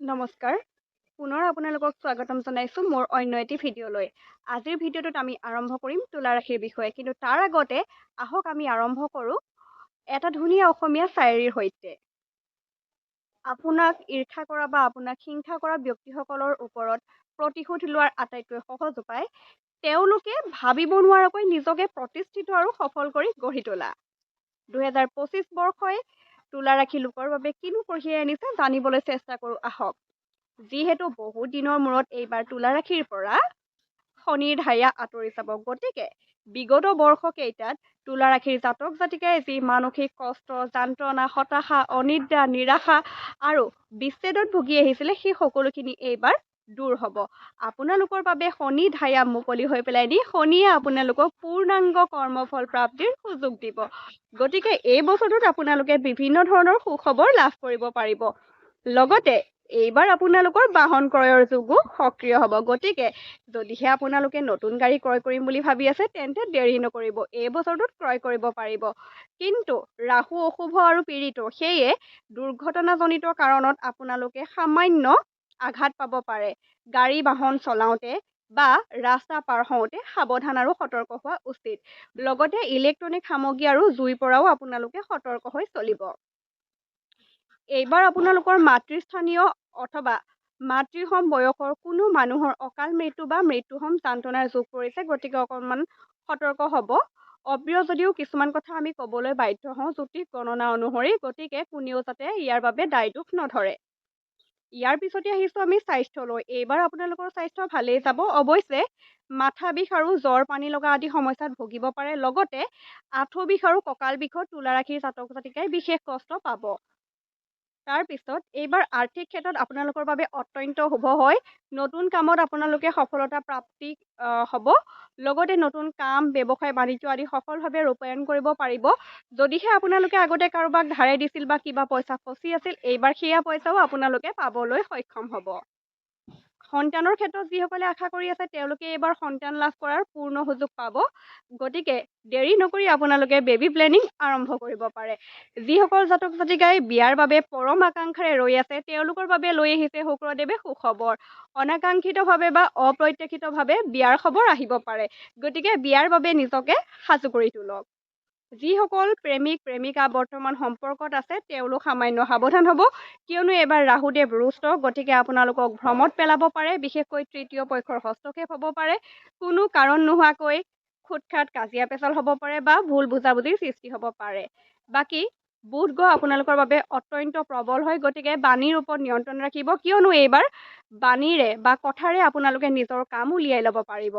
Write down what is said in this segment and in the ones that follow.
নমস্কাৰ পুনৰ আপোনালোকক স্বাগতম জনাইছোঁ মোৰ অন্য এটি ভিডিঅ'লৈ। আজিৰ ভিডিঅ'টোত আমি আৰম্ভ কৰিম তুলা ৰাশিৰ বিষয়ে, কিন্তু তাৰ আগতে আহক আমি আৰম্ভ কৰোঁ এটা ধুনীয়া অসমীয়া শায়েৰীৰ সৈতে। আপোনাক ঈৰ্ষা কৰা বা আপোনাক হিংসা কৰা ব্যক্তিসকলৰ ওপৰত প্ৰতিশোধ লোৱাৰ আটাইতকৈ সহজ উপায় তেওঁলোকে ভাবিব নোৱাৰাকৈ নিজকে প্ৰতিষ্ঠিত আৰু সফল কৰি গঢ়ি তোলা। 2025 বৰ্ষই তুলা ৰাশি লোকৰ বাবে কিনো কঢ়িয়াই আনিছে জানিবলৈ চেষ্টা কৰোঁ আহক। যিহেতু বহু দিনৰ মূৰত এইবাৰ তুলা ৰাশিৰ পৰা শনিৰ ঢাইয়া আঁতৰি যাব, গতিকে বিগত বৰ্ষকেইটাত তুলা ৰাশিৰ জাতক জাতিকাই যি মানসিক কষ্ট, যন্ত্ৰণা, হতাশা, অনিদ্ৰা, নিৰাশা আৰু বিচ্ছেদত ভুগি আহিছিলে সেই সকলোখিনি এইবাৰ দূৰ হ'ব। আপোনালোকৰ বাবে শনি ঢাইয়া মুকলি হৈ পেলাই দি শনিয়ে আপোনালোকক পূৰ্ণাংগ কৰ্মফল প্ৰাপ্তিৰ সুযোগ দিব। গতিকে এই বছৰটোত আপোনালোকে বিভিন্ন ধৰণৰ সুখবৰ লাভ কৰিব পাৰিব। লগতে এইবাৰ আপোনালোকৰ বাহন ক্ৰয়ৰ যোগো সক্ৰিয় হ'ব। গতিকে যদিহে আপোনালোকে নতুন গাড়ী ক্ৰয় কৰিম বুলি ভাবি আছে তেন্তে দেৰি নকৰিব, এই বছৰটোত ক্ৰয় কৰিব পাৰিব। কিন্তু ৰাহু অশুভ আৰু পীড়িত, সেয়ে দুৰ্ঘটনাজনিত কাৰণত আপোনালোকে সামান্য আঘাত পাব পাৰে। গাড়ী বাহন চলাওঁতে বা ৰাস্তা পাৰ হওঁতে সাৱধান আৰু সতৰ্ক হোৱা উচিত। লগতে ইলেক্ট্ৰনিক সামগ্ৰী আৰু জুইৰ পৰাও আপোনালোকে সতৰ্ক হৈ চলিব। এইবাৰ আপোনালোকৰ মাতৃস্থানীয় অথবা মাতৃসম বয়সৰ কোনো মানুহৰ অকাল মৃত্যু বা মৃত্যুসম যান্ত্ৰণাৰ যোগ পৰিছে, গতিকে অকণমান সতৰ্ক হ'ব। অপ্ৰিয় যদিও কিছুমান কথা আমি ক'বলৈ বাধ্য হওঁ জ্যোতিষ গণনা অনুসৰি, গতিকে কোনেও যাতে ইয়াৰ বাবে দায় দোষ নধৰে। ইয়াৰ পিছতে আহিছোঁ আমি স্বাস্থ্যলৈ। এইবাৰ আপোনালোকৰ স্বাস্থ্য ভালেই যাব, অৱশ্যে মাথা বিষ আৰু জ্বৰ, পানী লগা আদি সমস্যাত ভুগিব পাৰে। লগতে আঁঠু বিষ আৰু কঁকাল বিষত তুলা ৰাশিৰ জাতক জাতিকাই বিশেষ কষ্ট পাব। তাৰপিছত এইবাৰ আৰ্থিক ক্ষেত্ৰত আপোনালোকৰ বাবে অত্যন্ত শুভ হয়। নতুন কামত আপোনালোকে সফলতা প্ৰাপ্তি হ'ব। লগতে নতুন কাম, ব্যৱসায় বাণিজ্য আদি সফলভাৱে ৰূপায়ণ কৰিব পাৰিব। যদিহে আপোনালোকে আগতে কাৰোবাক ধাৰে দিছিল বা কিবা পইচা ফচি আছিল, এইবাৰ সেয়া পইচাও আপোনালোকে পাবলৈ সক্ষম হ'ব। সন্তানৰ ক্ষেত্ৰত যিসকলে আশা কৰি আছে তেওঁলোকে এইবাৰ সন্তান লাভ কৰাৰ পূৰ্ণ সুযোগ পাব। গতিকে দেৰি নকৰি আপোনালোকে বেবী প্লেনিং আৰম্ভ কৰিব পাৰে। যিসকল জাতক জাতিকাই বিয়াৰ বাবে পৰম আকাংক্ষাৰে ৰৈ আছে তেওঁলোকৰ বাবে লৈ আহিছে শুক্ৰদেৱে সুখবৰ। অনাকাংক্ষিতভাৱে বা অপ্ৰত্যাশিতভাৱে বিয়াৰ খবৰ আহিব পাৰে। গতিকে বিয়াৰ বাবে নিজকে সাজু কৰি তোলক। যিসকল প্ৰেমিক প্ৰেমিকা বৰ্তমান সম্পৰ্কত আছে তেওঁলোক সামান্য সাৱধান হ'ব, কিয়নো এইবাৰ ৰাহুদেৱ ৰুষ্ট, গতিকে আপোনালোকক ভ্ৰমত পেলাব পাৰে। বিশেষকৈ তৃতীয় পক্ষৰ হস্তক্ষেপ হ'ব পাৰে। কোনো কাৰণ নোহোৱাকৈ খুটখাট কাজিয়া পেচাল হ'ব পাৰে বা ভুল বুজাবুজিৰ সৃষ্টি হ'ব পাৰে। বাকী বুধ গ্ৰহ আপোনালোকৰ বাবে অত্যন্ত প্ৰবল হয়, গতিকে বাণীৰ ওপৰত নিয়ন্ত্ৰণ ৰাখিব, কিয়নো এইবাৰ বাণীৰে বা কথাৰে আপোনালোকে নিজৰ কাম উলিয়াই ল'ব পাৰিব।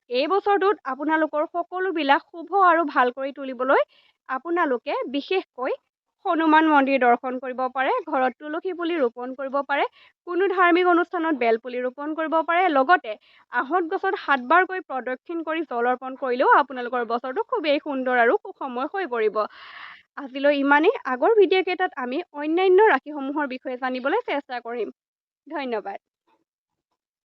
এই বছৰটোত আপোনালোকৰ সকলোবিলাক শুভ আৰু ভাল কৰি তুলিবলৈ আপোনালোকে বিশেষকৈ হনুমান মন্দিৰ দৰ্শন কৰিব পাৰে, ঘৰত তুলসী পুলি ৰোপণ কৰিব পাৰে, কোনো ধাৰ্মিক অনুষ্ঠানত বেল পুলি ৰোপণ কৰিব পাৰে। লগতে আহঁত গছত 7 বাৰকৈ প্ৰদক্ষিণ কৰি জল অৰ্পণ কৰিলেও আপোনালোকৰ বছৰটো খুবেই সুন্দৰ আৰু সুখময় হৈ পৰিব। আজিলৈ ইমানেই। আগৰ ভিডিঅ' কেইটাত আমি অন্যান্য ৰাশিসমূহৰ বিষয়ে জানিবলৈ চেষ্টা কৰিম। ধন্যবাদ।